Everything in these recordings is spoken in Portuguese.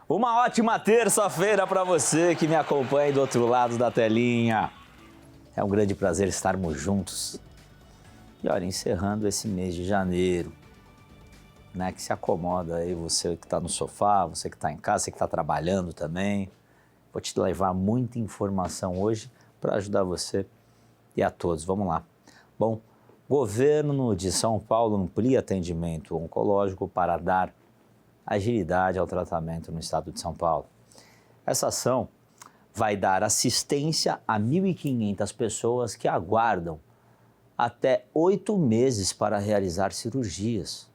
Uma ótima terça-feira para você que me acompanha do outro lado da telinha. É um grande prazer estarmos juntos. E olha, encerrando esse mês de janeiro, né, que se acomoda aí, você que está no sofá, você que está em casa, você que está trabalhando também. Vou te levar muita informação hoje para ajudar você e a todos. Vamos lá. Bom, governo de São Paulo amplia atendimento oncológico para dar agilidade ao tratamento no estado de São Paulo. Essa ação vai dar assistência a 1.500 pessoas que aguardam até 8 meses para realizar cirurgias.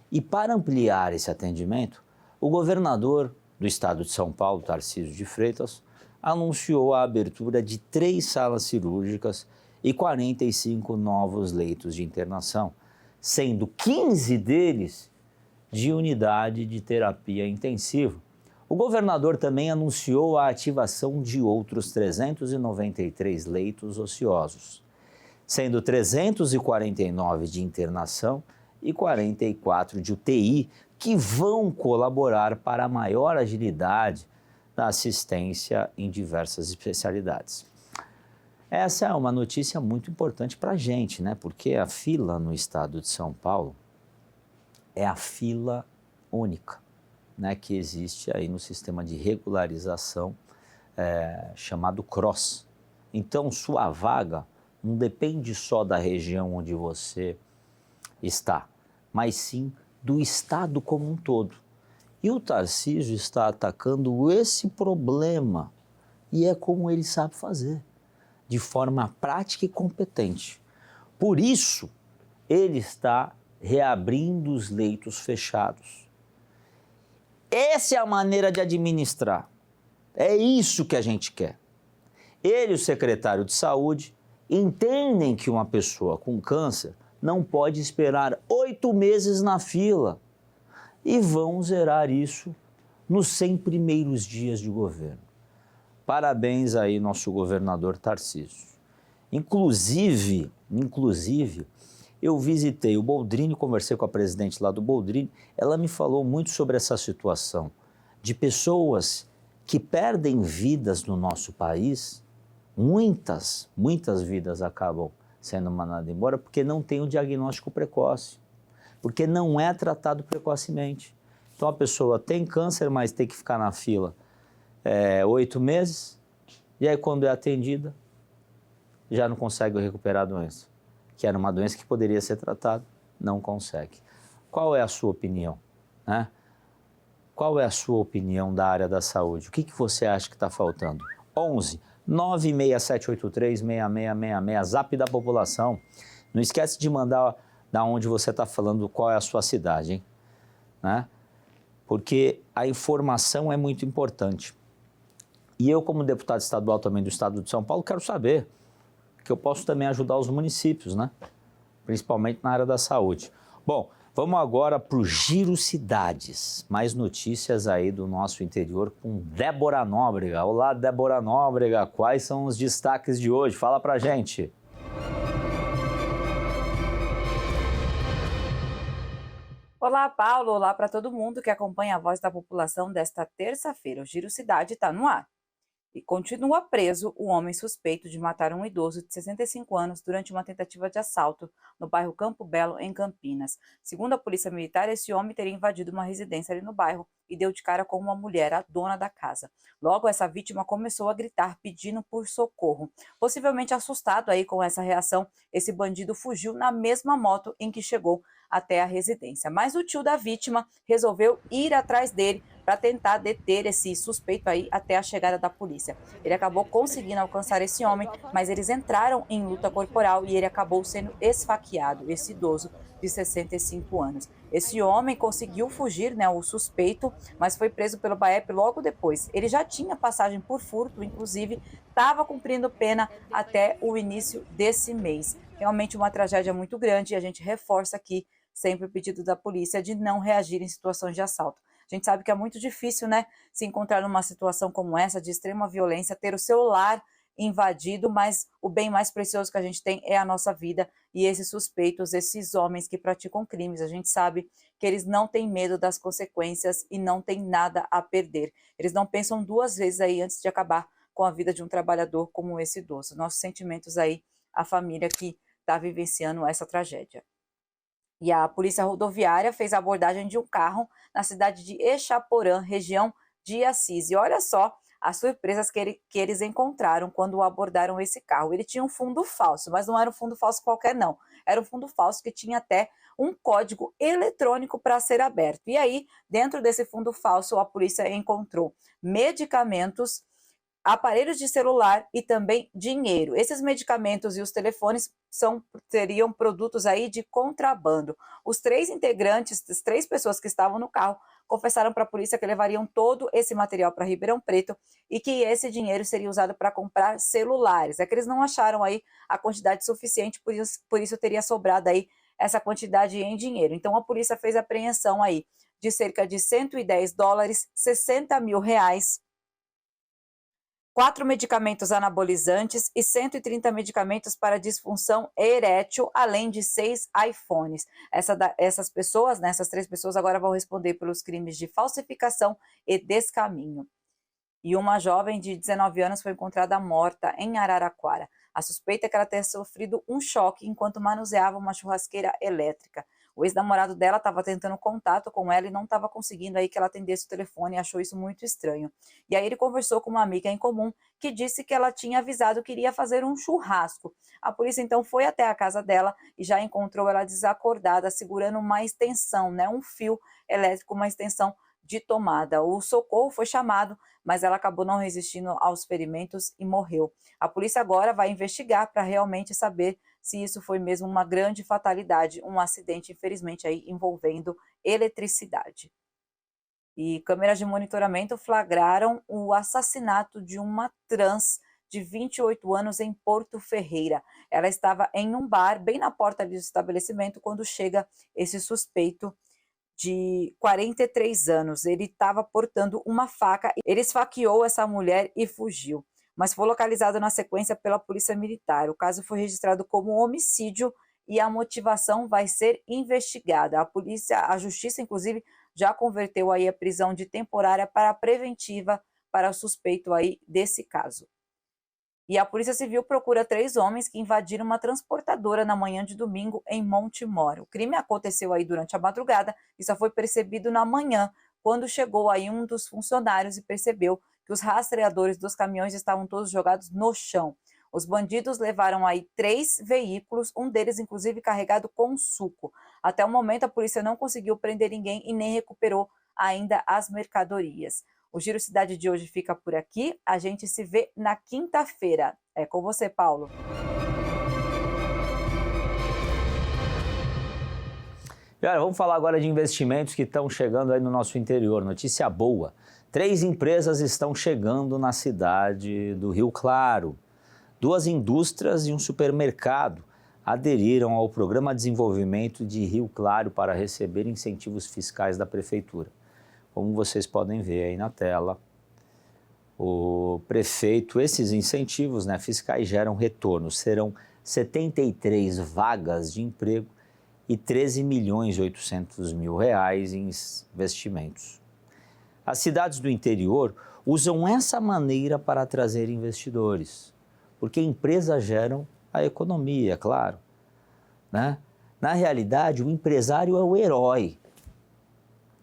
E para ampliar esse atendimento, o governador do estado de São Paulo, Tarcísio de Freitas, anunciou a abertura de 3 salas cirúrgicas e 45 novos leitos de internação, sendo 15 deles de unidade de terapia intensiva. O governador também anunciou a ativação de outros 393 leitos ociosos, sendo 349 de internação e 44 de UTI, que vão colaborar para a maior agilidade da assistência em diversas especialidades. Essa é uma notícia muito importante para a gente, né? Porque a fila no estado de São Paulo é a fila única, né, que existe aí no sistema de regularização chamado CROSS. Então, sua vaga não depende só da região onde você está, mas sim do estado como um todo. E o Tarcísio está atacando esse problema e é como ele sabe fazer, de forma prática e competente. Por isso, ele está reabrindo os leitos fechados. Essa é a maneira de administrar. É isso que a gente quer. Ele e o secretário de Saúde entendem que uma pessoa com câncer não pode esperar 8 meses na fila e vão zerar isso nos 100 primeiros dias de governo. Parabéns aí, nosso governador Tarcísio. Inclusive, eu visitei o Boldrini, conversei com a presidente lá do Boldrini, ela me falou muito sobre essa situação de pessoas que perdem vidas no nosso país, muitas vidas acabam sendo mandadas embora porque não tem o diagnóstico precoce, porque não é tratado precocemente. Então a pessoa tem câncer, mas tem que ficar na fila 8 meses, e aí quando é atendida, já não consegue recuperar a doença, que era uma doença que poderia ser tratada, não consegue. Qual é a sua opinião, né? Qual é a sua opinião da área da saúde? O que você acha que está faltando? 11 96783 6666, Zap da população. Não esquece de mandar da onde você está falando, qual é a sua cidade, hein? Né? Porque a informação é muito importante. E eu, como deputado estadual também do estado de São Paulo, quero saber que eu posso também ajudar os municípios, né? Principalmente na área da saúde. Bom, vamos agora para o Giro Cidades. Mais notícias aí do nosso interior com Débora Nóbrega. Olá, Débora Nóbrega, quais são os destaques de hoje? Fala pra gente. Olá, Paulo. Olá para todo mundo que acompanha a Voz da População desta terça-feira. O Giro Cidade está no ar. E continua preso o homem suspeito de matar um idoso de 65 anos durante uma tentativa de assalto no bairro Campo Belo, em Campinas. Segundo a Polícia Militar, esse homem teria invadido uma residência ali no bairro e deu de cara com uma mulher, a dona da casa. Logo, essa vítima começou a gritar pedindo por socorro. Possivelmente assustado aí com essa reação, esse bandido fugiu na mesma moto em que chegou até a residência. Mas o tio da vítima resolveu ir atrás dele para tentar deter esse suspeito aí até a chegada da polícia. Ele acabou conseguindo alcançar esse homem, mas eles entraram em luta corporal e ele acabou sendo esfaqueado, esse idoso de 65 anos. Esse homem conseguiu fugir, né, o suspeito, mas foi preso pelo BAEP logo depois. Ele já tinha passagem por furto, inclusive estava cumprindo pena até o início desse mês. Realmente uma tragédia muito grande e a gente reforça aqui sempre o pedido da polícia de não reagir em situações de assalto. A gente sabe que é muito difícil, né, se encontrar numa situação como essa, de extrema violência, ter o seu lar invadido, mas o bem mais precioso que a gente tem é a nossa vida, e esses suspeitos, esses homens que praticam crimes, a gente sabe que eles não têm medo das consequências e não têm nada a perder. Eles não pensam duas vezes aí antes de acabar com a vida de um trabalhador como esse idoso. Nossos sentimentos aí à família que está vivenciando essa tragédia. E a Polícia Rodoviária fez a abordagem de um carro na cidade de Exaporã, região de Assis. E olha só as surpresas que eles encontraram quando abordaram esse carro. Ele tinha um fundo falso, mas não era um fundo falso qualquer não. Era um fundo falso que tinha até um código eletrônico para ser aberto. E aí, dentro desse fundo falso, a polícia encontrou medicamentos, aparelhos de celular e também dinheiro. Esses medicamentos e os telefones seriam produtos aí de contrabando. Os três integrantes, as três pessoas que estavam no carro, confessaram para a polícia que levariam todo esse material para Ribeirão Preto e que esse dinheiro seria usado para comprar celulares. É que eles não acharam aí a quantidade suficiente, por isso teria sobrado aí essa quantidade em dinheiro. Então a polícia fez apreensão aí de cerca de US$ 110, R$60 mil, 4 medicamentos anabolizantes e 130 medicamentos para disfunção erétil, além de 6 iPhones. Essas pessoas, né, essas 3 pessoas agora vão responder pelos crimes de falsificação e descaminho. E uma jovem de 19 anos foi encontrada morta em Araraquara. A suspeita é que ela tenha sofrido um choque enquanto manuseava uma churrasqueira elétrica. O ex-namorado dela estava tentando contato com ela e não estava conseguindo aí que ela atendesse o telefone e achou isso muito estranho. E aí ele conversou com uma amiga em comum que disse que ela tinha avisado que iria fazer um churrasco. A polícia então foi até a casa dela e já encontrou ela desacordada, segurando uma extensão, né, um fio elétrico, uma extensão de tomada. O socorro foi chamado, mas ela acabou não resistindo aos ferimentos e morreu. A polícia agora vai investigar para realmente saber se isso foi mesmo uma grande fatalidade, um acidente, infelizmente, aí envolvendo eletricidade. E câmeras de monitoramento flagraram o assassinato de uma trans de 28 anos em Porto Ferreira. Ela estava em um bar, bem na porta do estabelecimento, quando chega esse suspeito de 43 anos. Ele estava portando uma faca, ele esfaqueou essa mulher e fugiu, mas foi localizado na sequência pela Polícia Militar. O caso foi registrado como homicídio e a motivação vai ser investigada. A Justiça, inclusive, já converteu aí a prisão de temporária para preventiva para o suspeito aí desse caso. E a Polícia Civil procura 3 homens que invadiram uma transportadora na manhã de domingo em Montemor. O crime aconteceu aí durante a madrugada e só foi percebido na manhã, quando chegou aí um dos funcionários e percebeu que os rastreadores dos caminhões estavam todos jogados no chão. Os bandidos levaram aí 3 veículos, um deles inclusive carregado com suco. Até o momento a polícia não conseguiu prender ninguém e nem recuperou ainda as mercadorias. O Giro Cidade de hoje fica por aqui. A gente se vê na quinta-feira. É com você, Paulo. E olha, vamos falar agora de investimentos que estão chegando aí no nosso interior. Notícia boa. 3 empresas estão chegando na cidade do Rio Claro. 2 indústrias e um supermercado aderiram ao Programa de Desenvolvimento de Rio Claro para receber incentivos fiscais da Prefeitura. Como vocês podem ver aí na tela, o prefeito, esses incentivos, né, fiscais geram retorno. Serão 73 vagas de emprego e R$13.800.000 em investimentos. As cidades do interior usam essa maneira para atrazer investidores, porque empresas geram a economia, é claro, né? Na realidade, o empresário é o herói.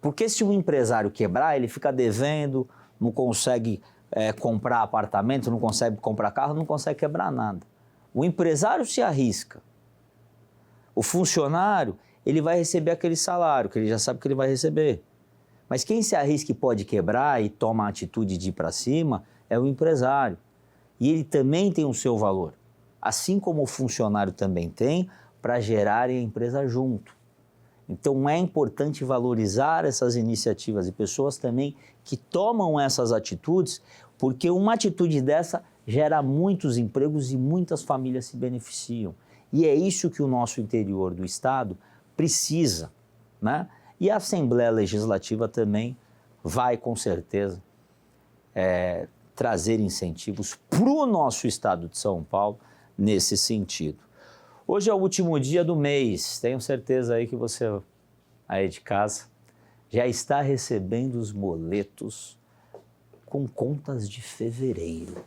Porque se um empresário quebrar, ele fica devendo, não consegue comprar apartamento, não consegue comprar carro, não consegue quebrar nada. O empresário se arrisca. O funcionário, ele vai receber aquele salário, que ele já sabe que ele vai receber. Mas quem se arrisca e pode quebrar e toma a atitude de ir para cima é o empresário. E ele também tem o seu valor. Assim como o funcionário também tem, para gerarem a empresa junto. Então é importante valorizar essas iniciativas e pessoas também que tomam essas atitudes, porque uma atitude dessa gera muitos empregos e muitas famílias se beneficiam. E é isso que o nosso interior do estado precisa, né? E a Assembleia Legislativa também vai, com certeza, trazer incentivos para o nosso estado de São Paulo nesse sentido. Hoje é o último dia do mês, tenho certeza aí que você aí de casa já está recebendo os boletos com contas de fevereiro.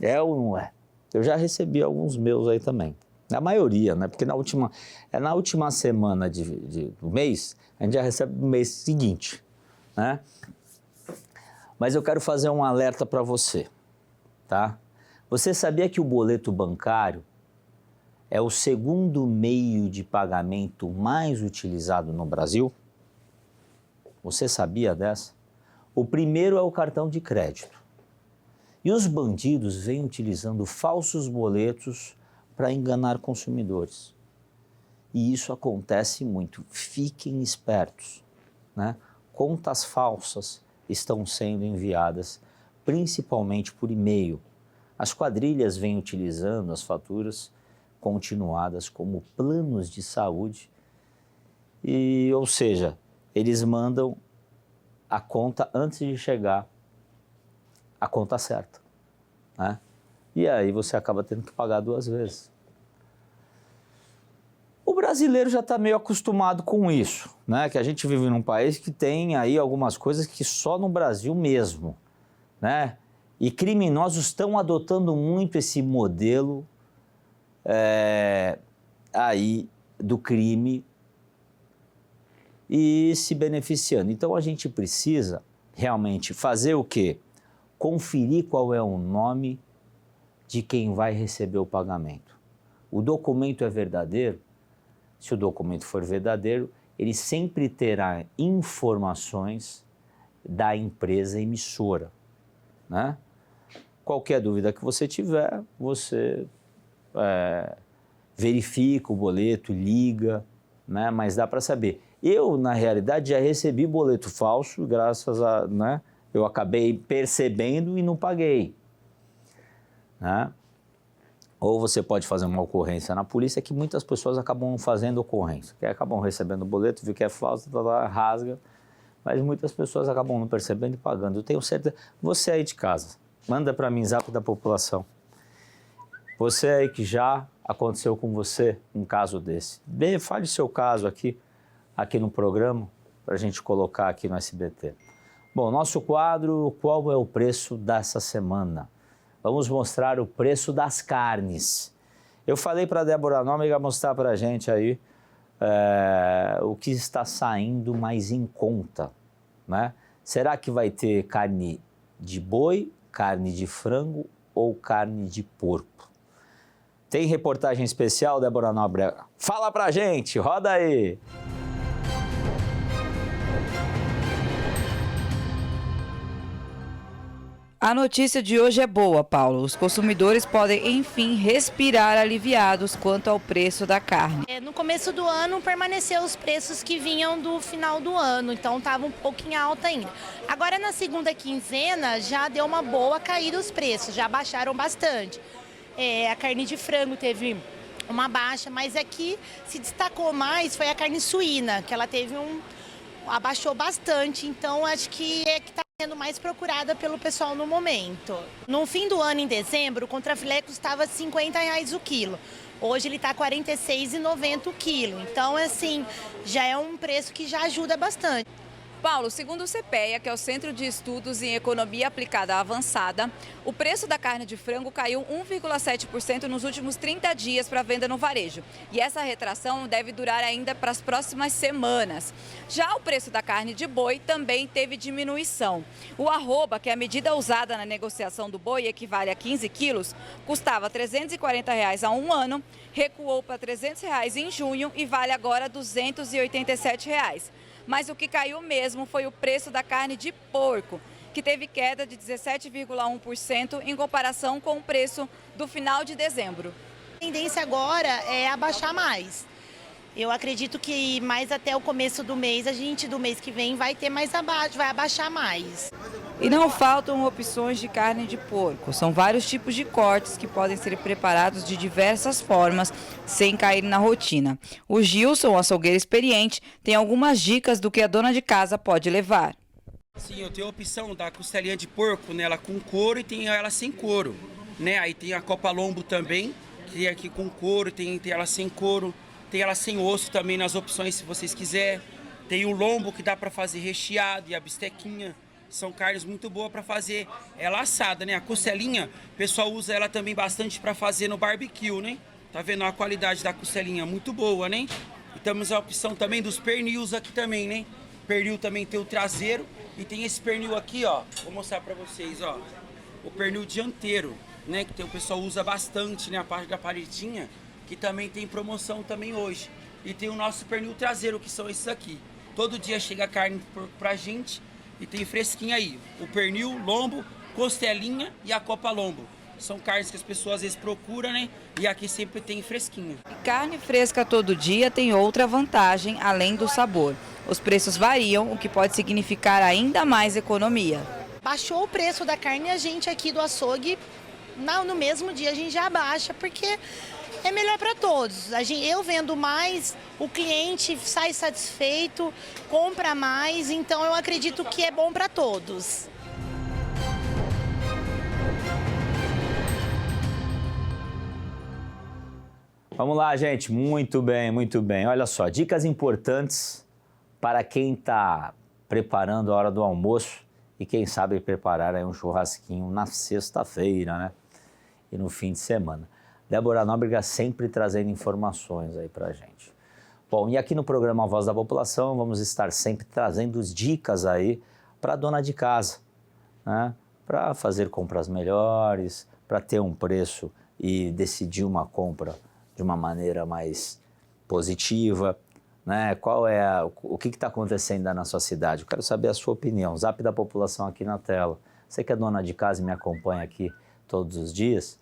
É ou não é? Eu já recebi alguns meus aí também. A maioria, né? Porque na última semana do mês, a gente já recebe no mês seguinte, né? Mas eu quero fazer um alerta para você, tá? Você sabia que o boleto bancário é o segundo meio de pagamento mais utilizado no Brasil? Você sabia dessa? O primeiro é o cartão de crédito. E os bandidos vêm utilizando falsos boletos para enganar consumidores. E isso acontece muito. Fiquem espertos, né? Contas falsas estão sendo enviadas, principalmente por e-mail. As quadrilhas vêm utilizando as faturas continuadas como planos de saúde, ou seja, eles mandam a conta antes de chegar a conta certa, né? E aí você acaba tendo que pagar 2 vezes. O brasileiro já está meio acostumado com isso, né? Que a gente vive num país que tem aí algumas coisas que só no Brasil mesmo, né? E criminosos estão adotando muito esse modelo aí do crime e se beneficiando. Então a gente precisa realmente fazer o quê? Conferir qual é o nome de quem vai receber o pagamento. O documento é verdadeiro? Se o documento for verdadeiro, ele sempre terá informações da empresa emissora, né? Qualquer dúvida que você tiver, você verifica o boleto, liga, né? Mas dá para saber. Eu, na realidade, já recebi boleto falso, graças a, né? Eu acabei percebendo e não paguei, né? Ou você pode fazer uma ocorrência na polícia, que muitas pessoas acabam fazendo ocorrência, que acabam recebendo o boleto, viu que é falso, rasga, mas muitas pessoas acabam não percebendo e pagando. Eu tenho certeza, você aí de casa, manda para mim, Zap da População. Você aí que já aconteceu com você um caso desse. Fale o seu caso aqui no programa, para a gente colocar aqui no SBT. Bom, nosso quadro, qual é o preço dessa semana? Vamos mostrar o preço das carnes. Eu falei para a Débora Nómega mostrar para a gente aí o que está saindo mais em conta, né? Será que vai ter carne de boi, carne de frango ou carne de porco? Tem reportagem especial, Débora Nóbrega? Fala pra gente, roda aí! A notícia de hoje é boa, Paulo. Os consumidores podem, enfim, respirar aliviados quanto ao preço da carne. No começo do ano, permaneceu os preços que vinham do final do ano, então estava um pouco em alta ainda. Agora, na segunda quinzena, já deu uma boa caída os preços, já baixaram bastante. A carne de frango teve uma baixa, mas aqui se destacou mais foi a carne suína, que ela teve abaixou bastante, então acho que está sendo mais procurada pelo pessoal no momento. No fim do ano, em dezembro, o contrafilé custava R$ 50 o quilo. Hoje ele está R$ 46,90 o quilo. Então, assim, já é um preço que já ajuda bastante. Paulo, segundo o CPEA, que é o Centro de Estudos em Economia Aplicada Avançada, o preço da carne de frango caiu 1,7% nos últimos 30 dias para venda no varejo. E essa retração deve durar ainda para as próximas semanas. Já o preço da carne de boi também teve diminuição. O arroba, que é a medida usada na negociação do boi, equivale a 15 quilos, custava R$ 340 há um ano, recuou para R$ 300 em junho e vale agora R$ 287. Mas o que caiu mesmo foi o preço da carne de porco, que teve queda de 17,1% em comparação com o preço do final de dezembro. A tendência agora é abaixar mais. Eu acredito que mais até o começo do mês, do mês que vem, vai ter mais abaixo, vai abaixar mais. E não faltam opções de carne de porco. São vários tipos de cortes que podem ser preparados de diversas formas, sem cair na rotina. O Gilson, um açougueiro experiente, tem algumas dicas do que a dona de casa pode levar. Sim, eu tenho a opção da costelinha de porco, né? Ela com couro e tem ela sem couro, né? Aí tem a Copa Lombo também, que é aqui com couro, tem ela sem couro, tem ela sem osso também nas opções se vocês quiserem. Tem o lombo que dá para fazer recheado e a bistequinha. São carnes muito boas para fazer ela assada, né? A costelinha, o pessoal usa ela também bastante para fazer no barbecue, né? Tá vendo a qualidade da costelinha? Muito boa, né? E temos a opção também dos pernils aqui também, né? Pernil também tem o traseiro e tem esse pernil aqui, ó. Vou mostrar para vocês, ó. O pernil dianteiro, né? Que o pessoal usa bastante, né? A parte da paletinha, que também tem promoção também hoje. E tem o nosso pernil traseiro, que são esses aqui. Todo dia chega carne pra gente e tem fresquinha aí. O pernil, lombo, costelinha e a Copa Lombo. São carnes que as pessoas às vezes procuram, né? E aqui sempre tem fresquinho. Carne fresca todo dia tem outra vantagem, além do sabor. Os preços variam, o que pode significar ainda mais economia. Baixou o preço da carne, a gente aqui do açougue, no mesmo dia a gente já abaixa, porque é melhor para todos. Eu vendo mais, o cliente sai satisfeito, compra mais, então eu acredito que é bom para todos. Vamos lá, gente. Muito bem, muito bem. Olha só, dicas importantes para quem está preparando a hora do almoço e quem sabe preparar aí um churrasquinho na sexta-feira, né? E no fim de semana. Débora Nóbrega sempre trazendo informações aí pra gente. Bom, e aqui no programa Voz da População vamos estar sempre trazendo dicas aí para dona de casa, né? Para fazer compras melhores, para ter um preço e decidir uma compra de uma maneira mais positiva, né? O que está acontecendo aí na sua cidade? Eu quero saber a sua opinião. Zap da População aqui na tela. Você que é dona de casa e me acompanha aqui todos os dias,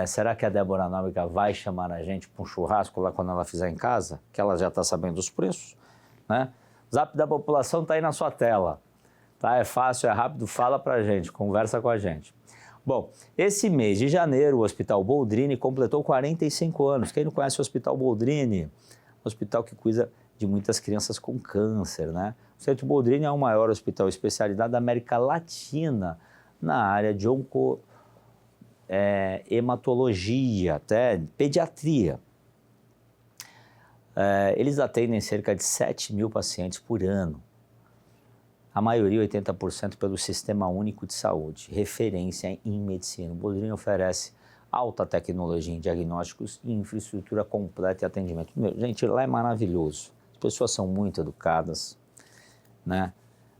será que a Débora Nóbrega vai chamar a gente para um churrasco lá quando ela fizer em casa? Que ela já está sabendo dos preços, né? Zap da População está aí na sua tela. Tá? É fácil, é rápido, fala para a gente, conversa com a gente. Bom, esse mês de janeiro, o Hospital Boldrini completou 45 anos. Quem não conhece o Hospital Boldrini? Hospital que cuida de muitas crianças com câncer, né? O Centro Boldrini é o maior hospital especializado da América Latina na área de hematologia, até pediatria. Eles atendem cerca de 7 mil pacientes por ano. A maioria, 80%, pelo Sistema Único de Saúde, referência em medicina. O Boldrini oferece alta tecnologia em diagnósticos e infraestrutura completa e atendimento. Gente, lá é maravilhoso. As pessoas são muito educadas, né?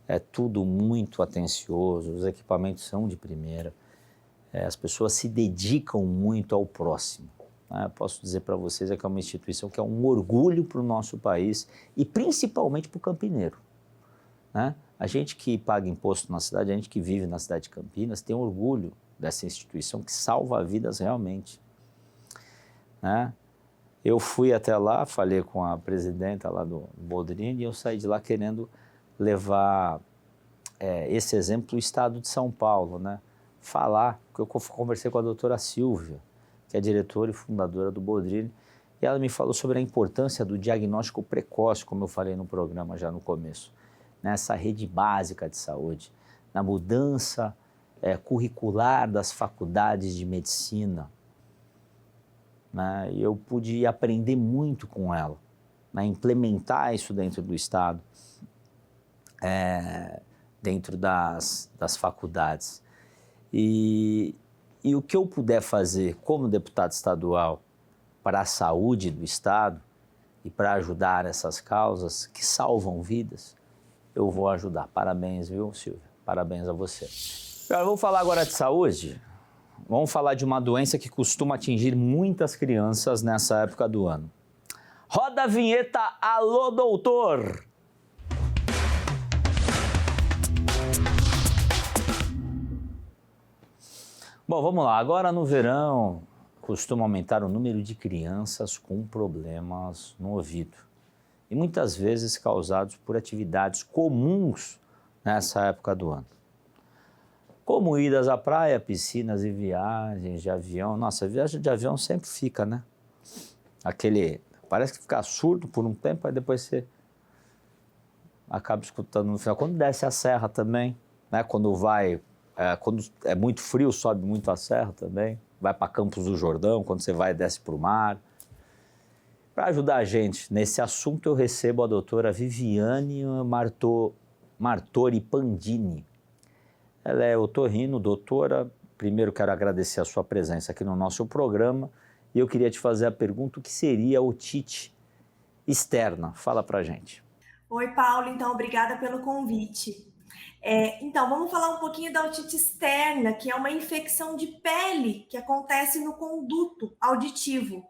É tudo muito atencioso, os equipamentos são de primeira. As pessoas se dedicam muito ao próximo. Né? Posso dizer para vocês que é uma instituição que é um orgulho para o nosso país e principalmente para o campineiro, né? A gente que paga imposto na cidade, a gente que vive na cidade de Campinas, tem orgulho dessa instituição que salva vidas realmente, né? Eu fui até lá, falei com a presidenta lá do Boldrini e eu saí de lá querendo levar esse exemplo para o estado de São Paulo, né? Falar, porque eu conversei com a doutora Silvia, que é diretora e fundadora do Boldrini, e ela me falou sobre a importância do diagnóstico precoce, como eu falei no programa já no começo, nessa rede básica de saúde, na mudança curricular das faculdades de medicina, né? E eu pude aprender muito com ela, né? Implementar isso dentro do Estado, dentro das faculdades. E o que eu puder fazer como deputado estadual para a saúde do Estado e para ajudar essas causas que salvam vidas, eu vou ajudar. Parabéns, viu, Silvia? Parabéns a você. Vamos falar agora de saúde? Vamos falar de uma doença que costuma atingir muitas crianças nessa época do ano. Roda a vinheta, alô, doutor! Bom, vamos lá. Agora no verão costuma aumentar o número de crianças com problemas no ouvido. E muitas vezes causados por atividades comuns nessa época do ano. Como idas à praia, piscinas e viagens de avião. Nossa, viagem de avião sempre fica, né? Parece que fica surdo por um tempo, aí depois você acaba escutando no final. Quando desce a serra também, né? Quando é muito frio, sobe muito a serra também. Vai para Campos do Jordão, quando você vai e desce para o mar. Para ajudar a gente nesse assunto, eu recebo a doutora Viviane Martori Pandini. Ela é otorrino, doutora. Primeiro quero agradecer a sua presença aqui no nosso programa e eu queria te fazer a pergunta, o que seria a otite externa? Fala pra gente. Oi, Paulo. Então, obrigada pelo convite. Então, vamos falar um pouquinho da otite externa, que é uma infecção de pele que acontece no conduto auditivo,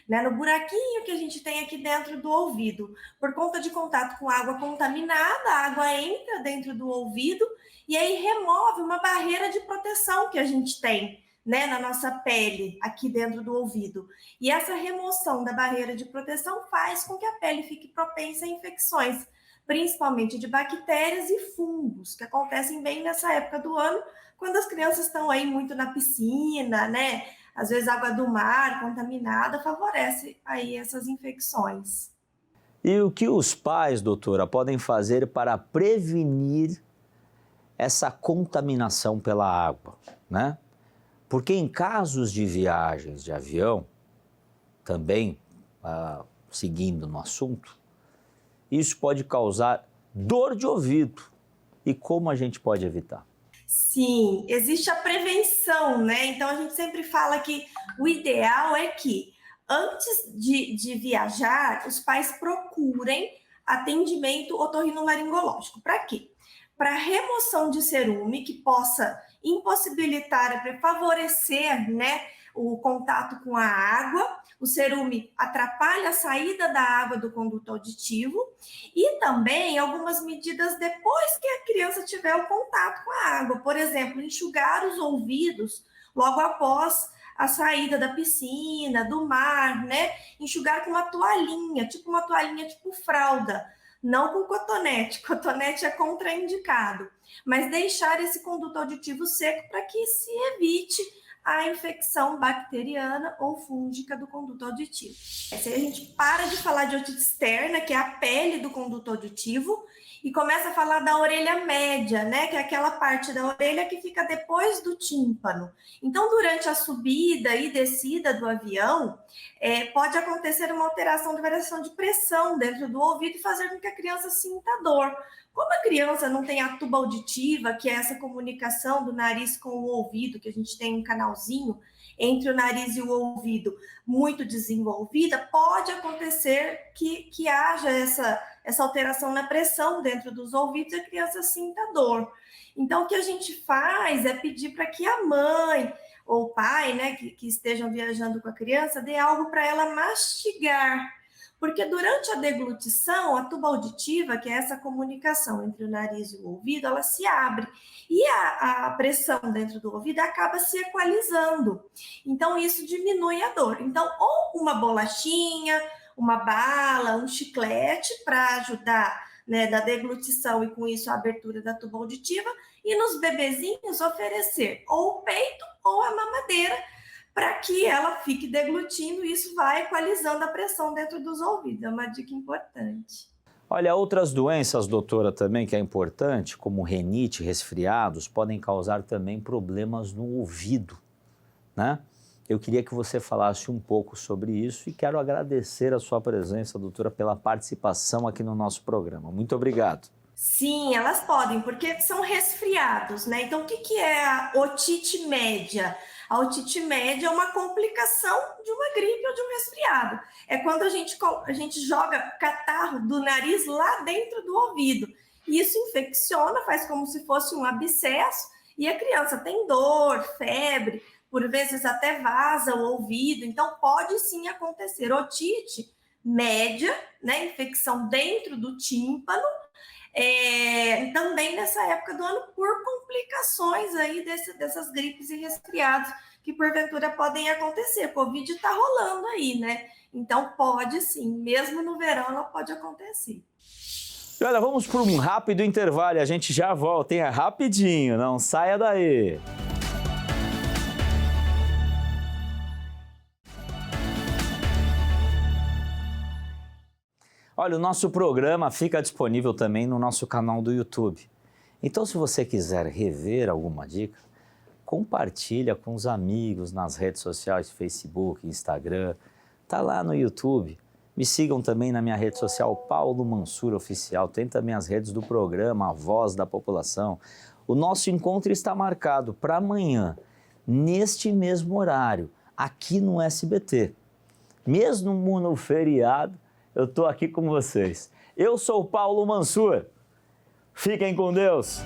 né, no buraquinho que a gente tem aqui dentro do ouvido. Por conta de contato com água contaminada, a água entra dentro do ouvido e aí remove uma barreira de proteção que a gente tem, né, na nossa pele, aqui dentro do ouvido. E essa remoção da barreira de proteção faz com que a pele fique propensa a infecções, principalmente de bactérias e fungos, que acontecem bem nessa época do ano, quando as crianças estão aí muito na piscina, né? Às vezes água do mar contaminada favorece aí essas infecções. E o que os pais, doutora, podem fazer para prevenir essa contaminação pela água, né? Porque em casos de viagens de avião, também seguindo no assunto, isso pode causar dor de ouvido. E como a gente pode evitar? Sim, existe a prevenção, né? Então a gente sempre fala que o ideal é que antes de viajar, os pais procurem atendimento otorrinolaringológico. Para quê? Para remoção de cerume que possa impossibilitar, para favorecer, né, o contato com a água. O cerume atrapalha a saída da água do conduto auditivo e também algumas medidas depois que a criança tiver o contato com a água. Por exemplo, enxugar os ouvidos logo após a saída da piscina, do mar, né? Enxugar com uma toalhinha tipo fralda, não com cotonete. Cotonete é contraindicado, mas deixar esse conduto auditivo seco para que se evite a infecção bacteriana ou fúngica do conduto auditivo. Aí a gente para de falar de otite externa, que é a pele do conduto auditivo, e começa a falar da orelha média, né, que é aquela parte da orelha que fica depois do tímpano. Então, durante a subida e descida do avião, pode acontecer uma alteração de variação de pressão dentro do ouvido e fazer com que a criança sinta dor. Como a criança não tem a tuba auditiva, que é essa comunicação do nariz com o ouvido, que a gente tem um canalzinho entre o nariz e o ouvido muito desenvolvida, pode acontecer que haja essa alteração na pressão dentro dos ouvidos e a criança sinta dor. Então, o que a gente faz é pedir para que a mãe ou o pai, né, que estejam viajando com a criança, dê algo para ela mastigar. Porque durante a deglutição, a tuba auditiva, que é essa comunicação entre o nariz e o ouvido, ela se abre e a pressão dentro do ouvido acaba se equalizando. Então, isso diminui a dor. Então, ou uma bolachinha, uma bala, um chiclete para ajudar, né, da deglutição e com isso a abertura da tuba auditiva, e nos bebezinhos oferecer ou o peito ou a mamadeira, para que ela fique deglutindo e isso vai equalizando a pressão dentro dos ouvidos. É uma dica importante. Olha, outras doenças, doutora, também que é importante, como renite, resfriados, podem causar também problemas no ouvido, né? Eu queria que você falasse um pouco sobre isso e quero agradecer a sua presença, doutora, pela participação aqui no nosso programa. Muito obrigado. Sim, elas podem, porque são resfriados, né? Então, o que é a otite média? A otite média é uma complicação de uma gripe ou de um resfriado. É quando a gente joga catarro do nariz lá dentro do ouvido. E isso infecciona, faz como se fosse um abscesso, e a criança tem dor, febre, por vezes até vaza o ouvido. Então, pode sim acontecer otite média, né? Infecção dentro do tímpano, também nessa época do ano, por complicações aí dessas gripes e resfriados que porventura podem acontecer. Covid está rolando aí, né? Então pode sim, mesmo no verão ela pode acontecer. E olha, vamos para um rápido intervalo, a gente já volta, hein? É rapidinho, não saia daí. Olha, o nosso programa fica disponível também no nosso canal do YouTube. Então, se você quiser rever alguma dica, compartilha com os amigos nas redes sociais, Facebook, Instagram. Tá lá no YouTube. Me sigam também na minha rede social, Paulo Mansur Oficial. Tem também as redes do programa, A Voz da População. O nosso encontro está marcado para amanhã, neste mesmo horário, aqui no SBT. Mesmo no feriado, eu estou aqui com vocês. Eu sou o Paulo Mansur. Fiquem com Deus.